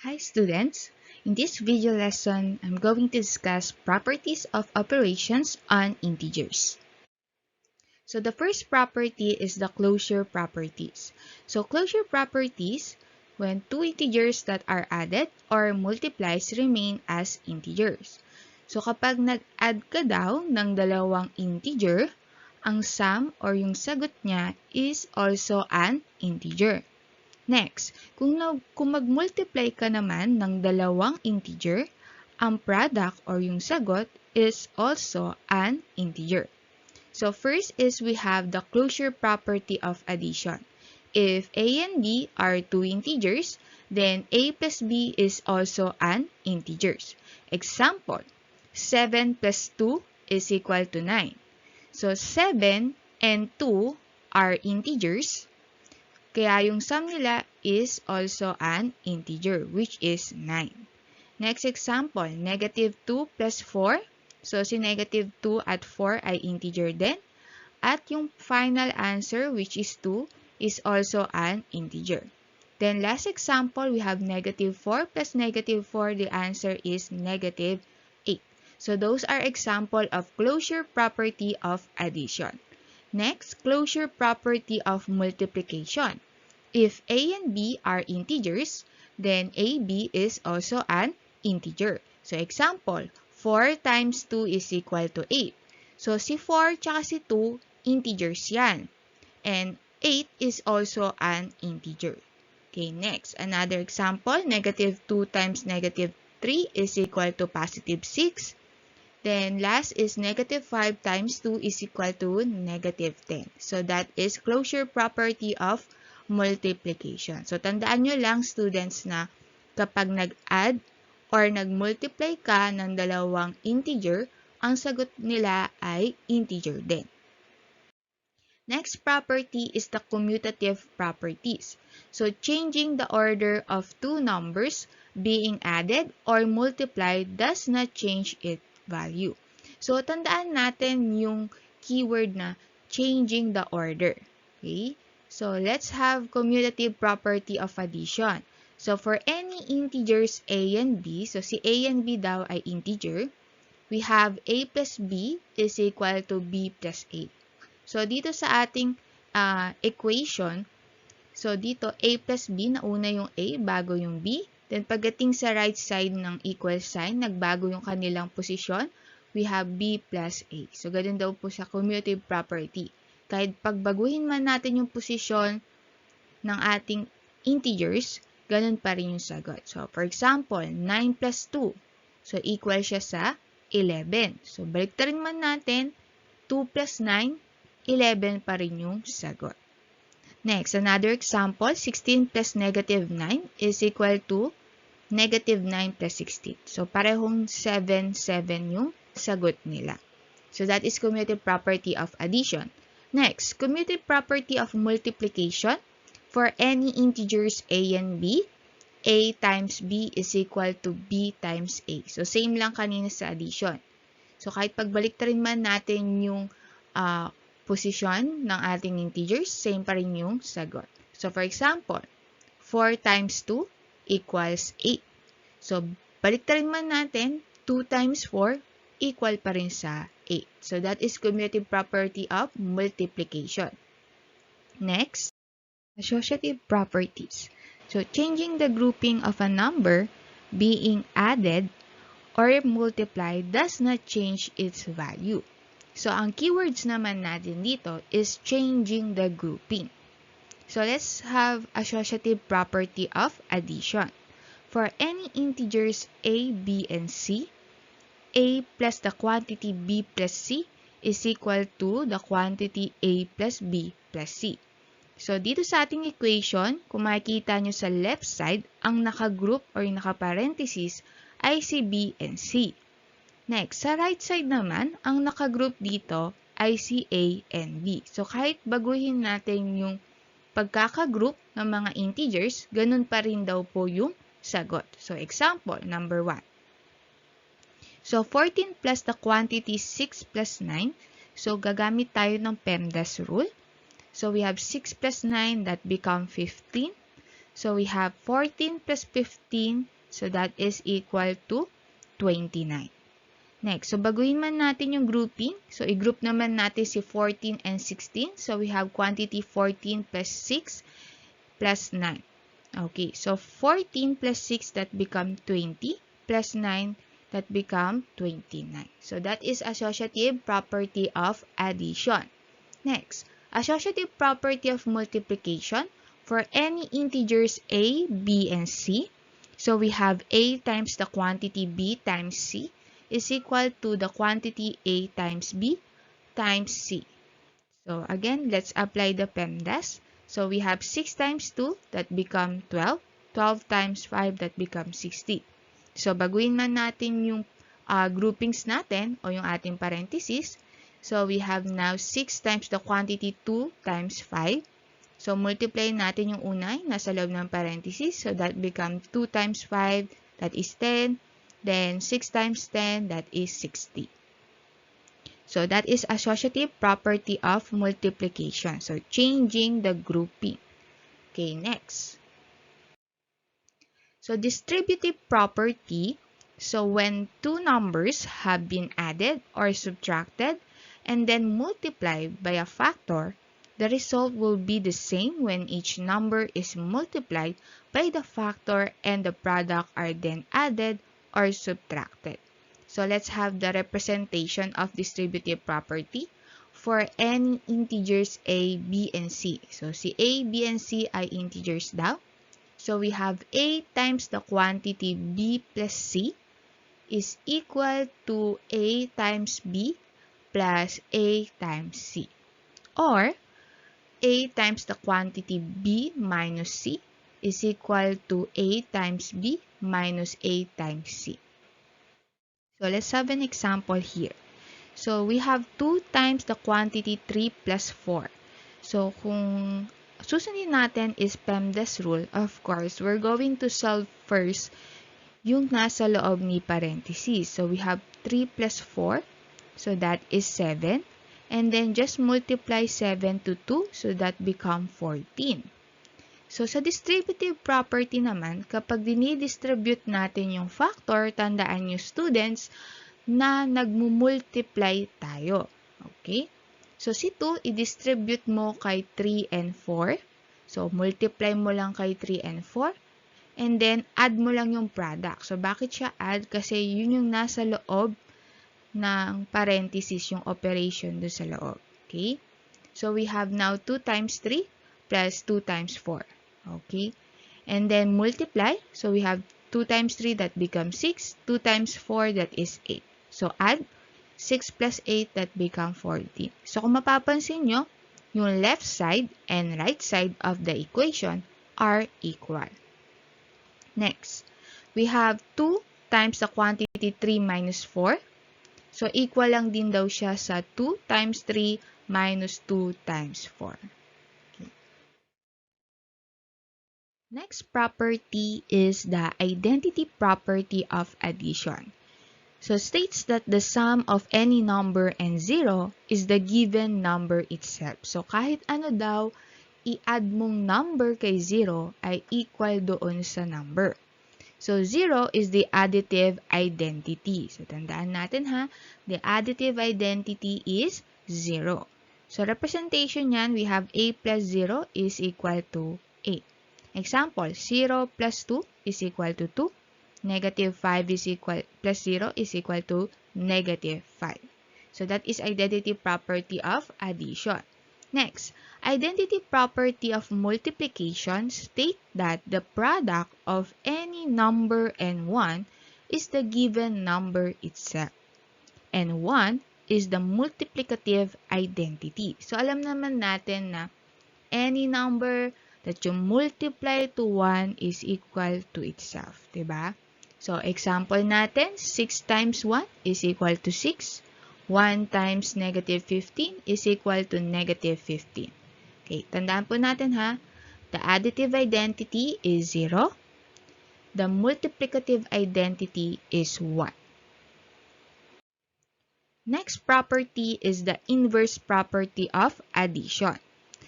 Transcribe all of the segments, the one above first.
Hi students! In this video lesson, I'm going to discuss properties of operations on integers. So the first property is the closure properties. So closure properties, when two integers that are added or multiplies remain as integers. So kapag nag-add ka daw ng dalawang integer, ang sum or yung sagot niya is also an integer. Next, kung mag-multiply ka naman ng dalawang integer, ang product or yung sagot is also an integer. So first is we have the closure property of addition. If A and B are two integers, then A plus B is also an integers. Example, 7 plus 2 is equal to 9. So 7 and 2 are integers. Kaya yung sum nila is also an integer, which is 9. Next example, negative 2 plus 4. So, si negative 2 at 4 ay integer din. At yung final answer, which is 2, is also an integer. Then, last example, we have negative 4 plus negative 4. The answer is negative 8. So, those are example of closure property of addition. Next, closure property of multiplication. If A and B are integers, then AB is also an integer. So, example, 4 times 2 is equal to 8. So, si 4 tsaka si 2, integers yan. And 8 is also an integer. Okay, next, another example, negative 2 times negative 3 is equal to positive 6. Then, last is negative 5 times 2 is equal to negative 10. So, that is closure property of multiplication. So, tandaan nyo lang, students, na kapag nag-add or nag-multiply ka ng dalawang integer, ang sagot nila ay integer din. Next property is the commutative properties. So, changing the order of two numbers being added or multiplied does not change its value. So, tandaan natin yung keyword na changing the order. Okay? So, let's have commutative property of addition. So, for any integers A and B, so si A and B daw ay integer, we have A plus B is equal to B plus A. So, dito sa ating equation, so dito A plus B, nauna yung A bago yung B. Then, pagdating sa right side ng equal sign, nagbago yung kanilang posisyon, we have B plus A. So, ganun daw po sa commutative property. Kahit pagbaguhin man natin yung posisyon ng ating integers, ganun pa rin yung sagot. So, for example, 9 plus 2. So, equal siya sa 11. So, baliktarin man natin, 2 plus 9, 11 pa rin yung sagot. Next, another example, 16 plus negative 9 is equal to negative 9 plus 16. So, parehong 7 yung sagot nila. So, that is commutative property of addition. Next, commutative property of multiplication. For any integers A and B, A times B is equal to B times A. So, same lang kanina sa addition. So, kahit pagbaliktarin man natin yung posisyon ng ating integers, same pa rin yung sagot. So, for example, 4 times 2 equals 8. So, baliktarin man natin, 2 times 4 equal pa rin sa 8. So, that is commutative property of multiplication. Next, associative properties. So, changing the grouping of a number being added or multiplied does not change its value. So, ang keywords naman natin dito is changing the grouping. So, let's have associative property of addition. For any integers A, B, and C, A plus the quantity B plus C is equal to the quantity A plus B plus C. So, dito sa ating equation, kung makikita nyo sa left side, ang nakagroup or nakaparenthesis ay si B and C. Next, sa right side naman, ang nakagroup dito ay si A and B. So, kahit baguhin natin yung pagkakagroup ng mga integers, ganun pa rin daw po yung sagot. So, example, number 1. So, 14 plus the quantity 6 plus 9. So, gagamit tayo ng PEMDAS rule. So, we have 6 plus 9 that become 15. So, we have 14 plus 15 So that is equal to 29. Next, so baguhin man natin yung grouping. So i-group naman natin si 14 and 16. So we have quantity 14 plus 6 plus 9. Okay, so 14 plus 6 that become 20 plus 9 that become 29. So that is associative property of addition. Next, associative property of multiplication for any integers a, b, and c. So we have a times the quantity b times c is equal to the quantity a times b times c. So again, let's apply the PEMDAS. So we have 6 times 2 that become 12. 12 times 5 that becomes 60. So baguhin man natin yung groupings natin o yung ating parenthesis. So we have now 6 times the quantity 2 times 5. So multiply natin yung unay nasa loob ng parenthesis. So that becomes 2 times 5, that is 10. Then 6 times 10, that is 60. So that is associative property of multiplication. So changing the grouping. Okay, next. So distributive property. So when two numbers have been added or subtracted and then multiplied by a factor, the result will be the same when each number is multiplied by the factor and the product are then added or subtracted. So let's have the representation of distributive property for any integers a, b, and c. So si a, b, and c ay integers daw. So we have a times the quantity b plus c is equal to a times b plus a times c. Or a times the quantity b minus c is equal to a times b minus a times c. So let's have an example here. So we have 2 times the quantity 3 plus 4. So kung susundin natin is PEMDAS rule, of course, we're going to solve first yung nasa loob ni parenthesis. So we have 3 plus 4, so that is 7. And then just multiply 7 to 2, so that become 14. So sa distributive property naman, kapag dinidistribute natin yung factor, tandaan nyo students, na nagmumultiply tayo. Okay? So si 2, i-distribute mo kay 3 and 4. So multiply mo lang kay 3 and 4. And then add mo lang yung product. So bakit siya add? Kasi yun yung nasa loob ng parenthesis, yung operation doon sa loob. Okay? So we have now 2 times 3 plus 2 times 4. Okay? And then multiply. So we have 2 times 3 that becomes 6. 2 times 4 that is 8. So add 6 plus 8 that become 14. So kung mapapansin nyo, yung left side and right side of the equation are equal. Next, we have 2 times the quantity 3 minus 4. So equal lang din daw siya sa 2 times 3 minus 2 times 4. Next property is the identity property of addition. So states that the sum of any number and 0 is the given number itself. So kahit ano daw, i-add mong number kay 0 ay equal doon sa number. So 0 is the additive identity. So tandaan natin ha, the additive identity is 0. So representation yan, we have a plus 0 is equal to 8. Example, 0 plus 2 is equal to 2. Negative 5 is equal plus 0 is equal to negative 5. So that is identity property of addition. Next, identity property of multiplication state that the product of any number and 1 is the given number itself. And 1 is the multiplicative identity. So alam naman natin na any number that you multiply to 1 is equal to itself. Diba? So, example natin, 6 times 1 is equal to 6. 1 times negative 15 is equal to negative 15. Okay, tandaan po natin ha. The additive identity is 0. The multiplicative identity is 1. Next property is the inverse property of addition.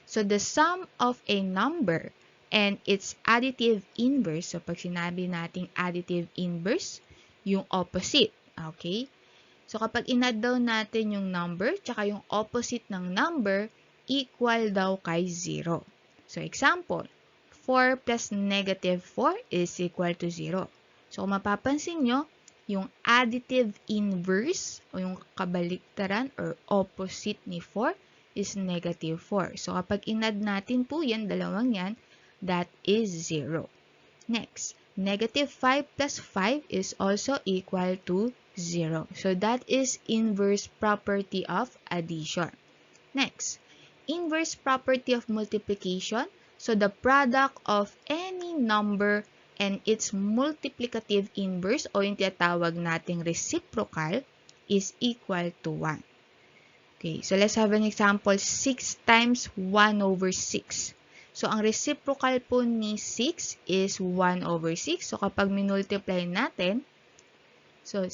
So the sum of a number and its additive inverse. So, pag sinabi nating additive inverse, yung opposite. Okay? So, kapag inad daw natin yung number, tsaka yung opposite ng number, equal daw kay 0. So, example, 4 plus negative 4 is equal to 0. So, kung mapapansin nyo, yung additive inverse o yung kabaliktaran or opposite ni 4 is negative 4. So, kapag inad natin po yan, dalawang yan, that is 0. Next, negative 5 plus 5 is also equal to 0. So, that is inverse property of addition. Next, inverse property of multiplication. So, the product of any number and its multiplicative inverse o yung tinatawag nating reciprocal is equal to 1. Okay, so let's have an example. 6 times 1 over 6. So, ang reciprocal po ni 6 is 1 over 6. So, kapag minultiply natin, so 6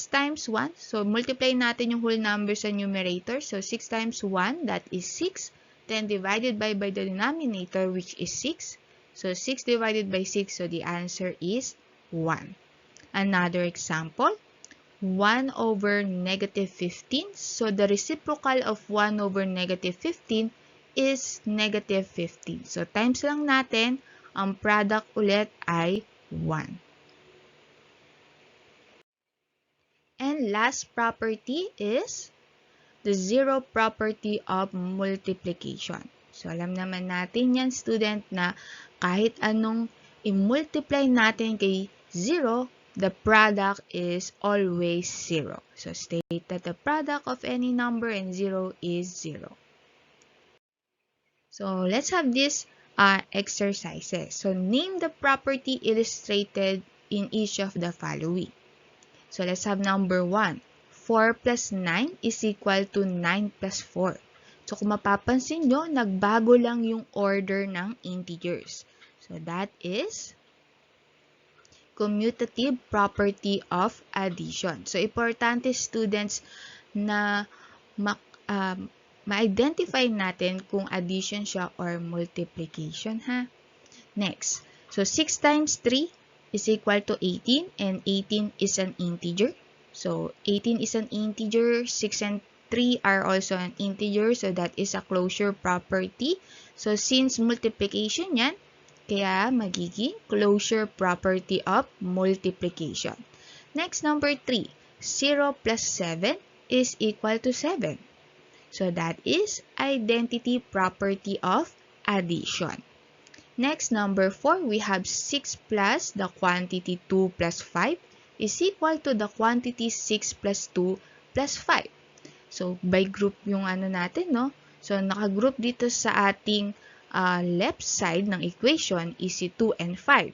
times 1, so multiply natin yung whole number sa numerator. So, 6 times 1, that is 6. Then, divided by the denominator, which is 6. So, 6 divided by 6, so the answer is 1. Another example, 1 over negative 15. So, the reciprocal of 1 over negative 15 is negative 15. So, times lang natin, ang product ulit ay 1. And last property is the zero property of multiplication. So, alam naman natin yan, student, na kahit anong i-multiply natin kay 0, the product is always 0. So, state that the product of any number and 0 is 0. So, let's have these exercises. So, name the property illustrated in each of the following. So, let's have number 1. 4 plus 9 is equal to 9 plus 4. So, kung mapapansin nyo, nagbago lang yung order ng integers. So, that is commutative property of addition. So, importante, students, na ma-identify natin kung addition siya or multiplication, ha? Next. So, 6 times 3 is equal to 18, and 18 is an integer. So, 18 is an integer, 6 and 3 are also an integer, so that is a closure property. So, since multiplication yan, kaya magiging closure property of multiplication. Next, number 3. 0 plus 7 is equal to 7. So, that is identity property of addition. Next, number 4, we have 6 plus the quantity 2 plus 5 is equal to the quantity 6 plus 2 plus 5. So, by group yung natin, no? So, nakagroup dito sa ating left side ng equation is si 2 and 5.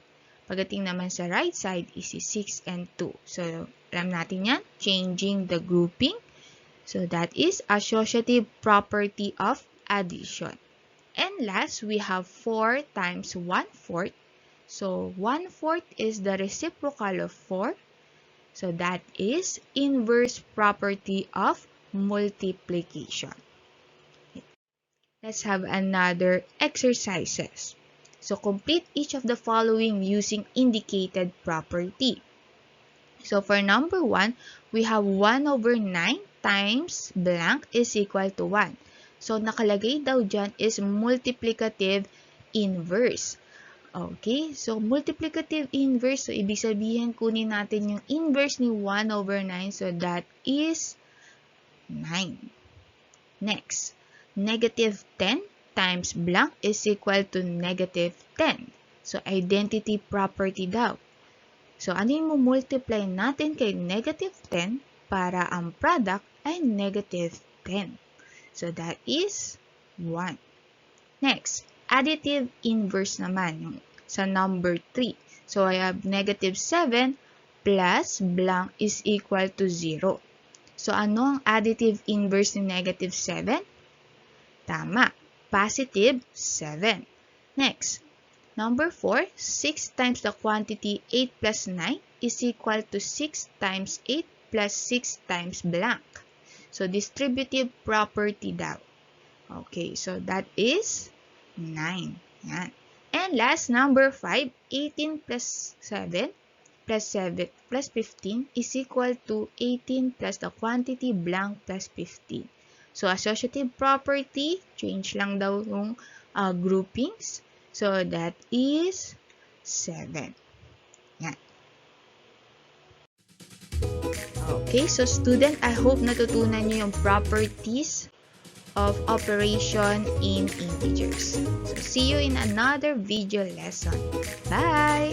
Pagdating naman sa right side is si 6 and 2. So, alam natin yan, changing the grouping. So, that is associative property of addition. And last, we have 4 times 1/4. So, 1/4 is the reciprocal of 4. So, that is inverse property of multiplication. Let's have another exercises. So, complete each of the following using indicated property. So, for number 1, we have 1 over 9 times blank is equal to 1. So, nakalagay daw dyan is multiplicative inverse. Okay, so multiplicative inverse, so ibig sabihin kunin natin yung inverse ni 1 over 9, so that is 9. Next, negative 10 times blank is equal to negative 10. So, identity property daw. So, ano yung multiply natin kay negative 10 para ang product ay negative 10. So, that is 1. Next, additive inverse naman yung sa number 3. So, I have negative 7 plus blank is equal to 0. So, ano ang additive inverse ni negative 7? Tama, positive 7. Next, number 4, 6 times the quantity 8 plus 9 is equal to 6 times 8 plus 6 times blank. So, distributive property daw. Okay, so that is 9. Yan. And last, number 5, 18 plus 7 plus 15 is equal to 18 plus the quantity blank plus 15. So, associative property, change lang daw yung groupings. So, that is 7. Yan. Okay, so student, I hope natutunan nyo yung properties of operation in integers. So, see you in another video lesson. Bye!